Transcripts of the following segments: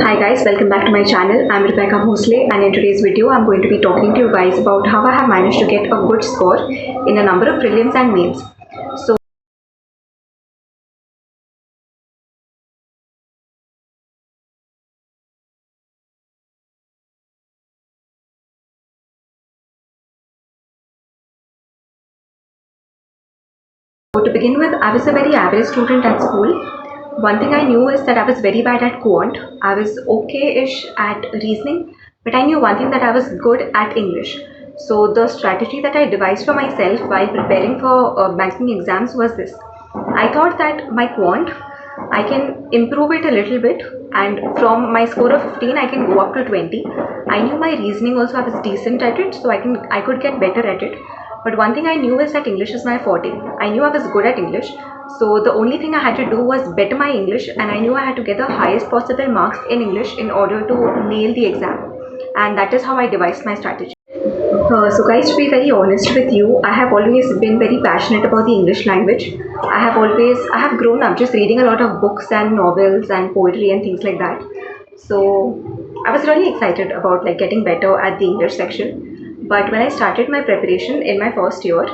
Hi guys, welcome back to my channel. I'm Bhosle, and in today's video I'm going to be talking to you guys about how I have managed to get a good score in a number of prelims and mains. So to begin with, I was a very average student at school. One thing I knew is that I was very bad at quant. I was okay-ish at reasoning, but I knew one thing, that I was good at English. So the strategy that I devised for myself while preparing for banking exams was this. I thought that my quant, I can improve it a little bit, and from my score of 15 I can go up to 20. I knew my reasoning also, I was decent at it, so I could get better at it. But one thing I knew is that English is my forte. I knew I was good at English, so the only thing I had to do was better my English, and I knew I had to get the highest possible marks in English in order to nail the exam. And that is how I devised my strategy. So guys, to be very honest with you, I have always been very passionate about the English language. I have grown up just reading a lot of books and novels and poetry and things like that. So I was really excited about getting better at the English section. But when I started my preparation in my first year,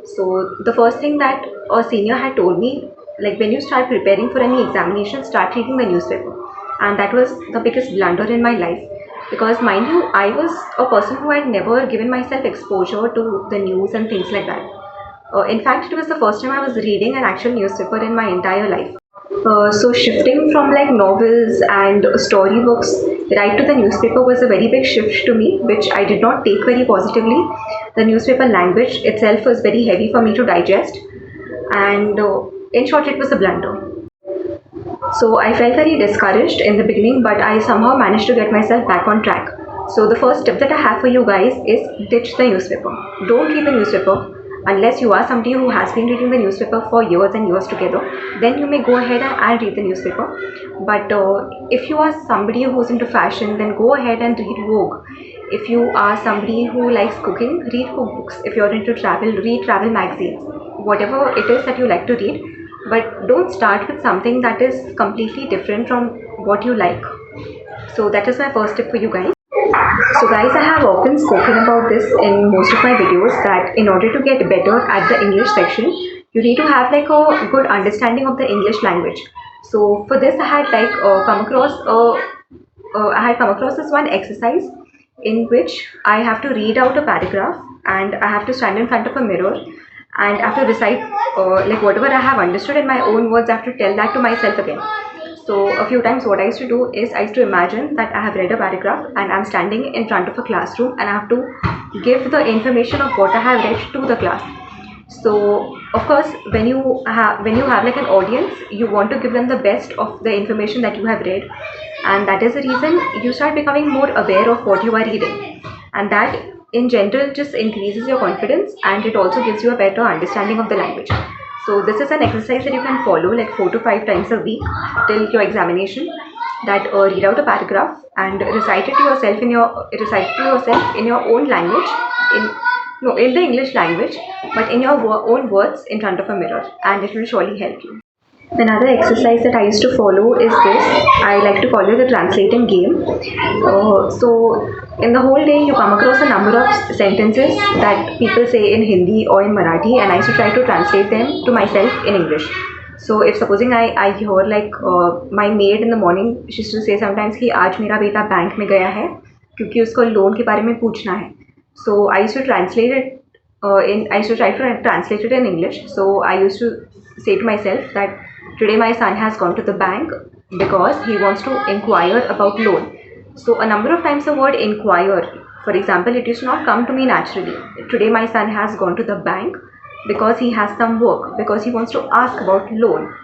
so the first thing that a senior had told me, when you start preparing for any examination, start reading the newspaper. And that was the biggest blunder in my life. Because mind you, I was a person who had never given myself exposure to the news and things like that. In fact, it was the first time I was reading an actual newspaper in my entire life. So shifting from novels and storybooks right to the newspaper was a very big shift to me, which I did not take very positively. The newspaper language itself was very heavy for me to digest, and in short, it was a blunder. So I felt very discouraged in the beginning, but I somehow managed to get myself back on track. So the first tip that I have for you guys is ditch the newspaper. Don't read the newspaper unless you are somebody who has been reading the newspaper for years and years together. Then you may go ahead and read the newspaper. But if you are somebody who's into fashion, then go ahead and read Vogue. If you are somebody who likes cooking, read cookbooks. If you're into travel, read travel magazines. Whatever it is that you like to read, but don't start with something that is completely different from what you like. So that is my first tip for you guys. So guys, I have often spoken about this in most of my videos, that in order to get better at the English section, you need to have a good understanding of the English language. So for this, I had come across this one exercise in which I have to read out a paragraph, and I have to stand in front of a mirror, and I have to recite whatever I have understood in my own words. I have to tell that to myself again. So a few times what I used to do is, I used to imagine that I have read a paragraph and I'm standing in front of a classroom, and I have to give the information of what I have read to the class. So of course, when you have an audience, you want to give them the best of the information that you have read, and that is the reason you start becoming more aware of what you are reading, and that in general just increases your confidence, and it also gives you a better understanding of the language. So this is an exercise that you can follow 4 to 5 times a week till your examination. That read out a paragraph and recite it to yourself in your own language, in the English language, but in your own words in front of a mirror, and it will surely help you. Another exercise that I used to follow is this. I like to call it the translating game. So in the whole day, you come across a number of sentences that people say in Hindi or in Marathi, and I used to try to translate them to myself in English. So if supposing I hear my maid in the morning, she used to say sometimes कि आज मेरा बेटा bank में गया है क्योंकि उसको loan के बारे में पूछना है. So I used to translate it I used to try to translate it in English. So I used to say to myself that today my son has gone to the bank because he wants to inquire about loan. So a number of times the word inquire, for example, it used to not come to me naturally. Today my son has gone to the bank because he has some work, because he wants to ask about loan.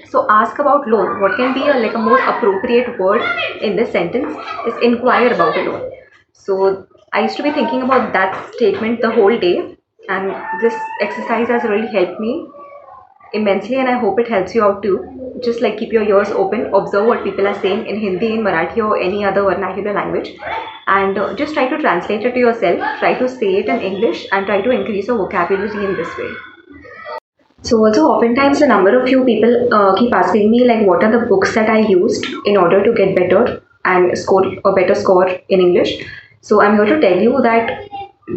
So ask about loan, what can be a more appropriate word in this sentence is inquire about a loan. So I used to be thinking about that statement the whole day, and this exercise has really helped me immensely, and I hope it helps you out too. Just keep your ears open, observe what people are saying in Hindi, in Marathi or any other vernacular language, and just try to translate it to yourself, try to say it in English, and try to increase your vocabulary in this way. So also oftentimes a number of you people keep asking me what are the books that I used in order to get better and score a better score in English. So I'm here to tell you that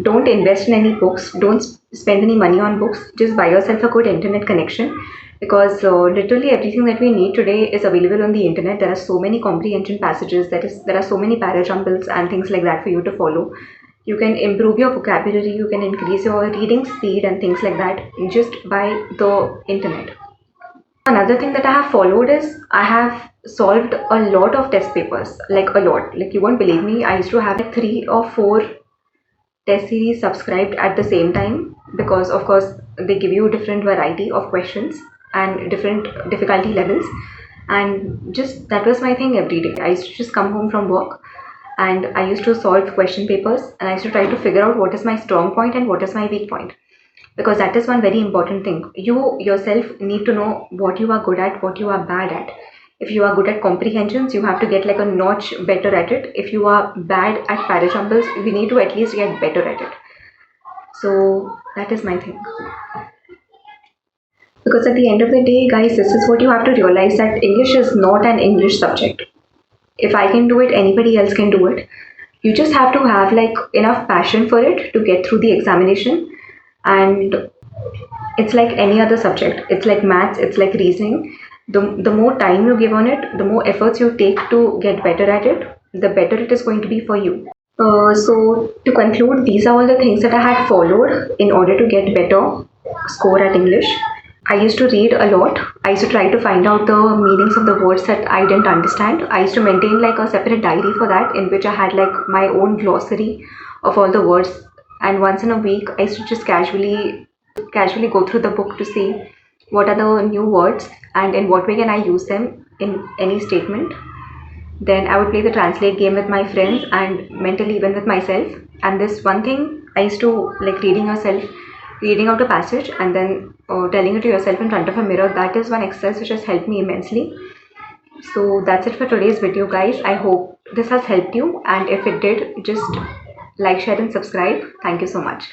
don't invest in any books, don't spend any money on books, just buy yourself a good internet connection, because literally everything that we need today is available on the internet. There are so many comprehension passages, there are so many parajumbles and things like that for you to follow. You can improve your vocabulary, you can increase your reading speed and things like that just by the internet. Another thing that I have followed is I have solved a lot of test papers, like a lot. Like, you won't believe me, I used to have like 3 or 4 test series subscribed at the same time, because of course they give you different variety of questions and different difficulty levels, and just that was my thing every day. I used to just come home from work and I used to solve question papers, and I used to try to figure out what is my strong point and what is my weak point, because that is one very important thing. You yourself need to know what you are good at, what you are bad at. If you are good at comprehensions, you have to get like a notch better at it. If you are bad at parajumbles, we need to at least get better at it. So that is my thing. Because at the end of the day, guys, this is what you have to realize, that English is not an English subject. If I can do it, anybody else can do it. You just have to have like enough passion for it to get through the examination. And it's like any other subject. It's like maths, it's like reasoning. The more time you give on it, the more efforts you take to get better at it, the better it is going to be for you. So to conclude, these are all the things that I had followed in order to get better score at English. I used to read a lot. I used to try to find out the meanings of the words that I didn't understand. I used to maintain like a separate diary for that, in which I had like my own glossary of all the words. And once in a week, I used to just casually go through the book to see what are the new words and in what way can I use them in any statement. Then I would play the translate game with my friends and mentally even with myself. And this one thing I used to like, reading out a passage and then telling it to yourself in front of a mirror. That is one exercise which has helped me immensely. So that's it for today's video, guys. I hope this has helped you, and if it did, just like, share and subscribe. Thank you so much.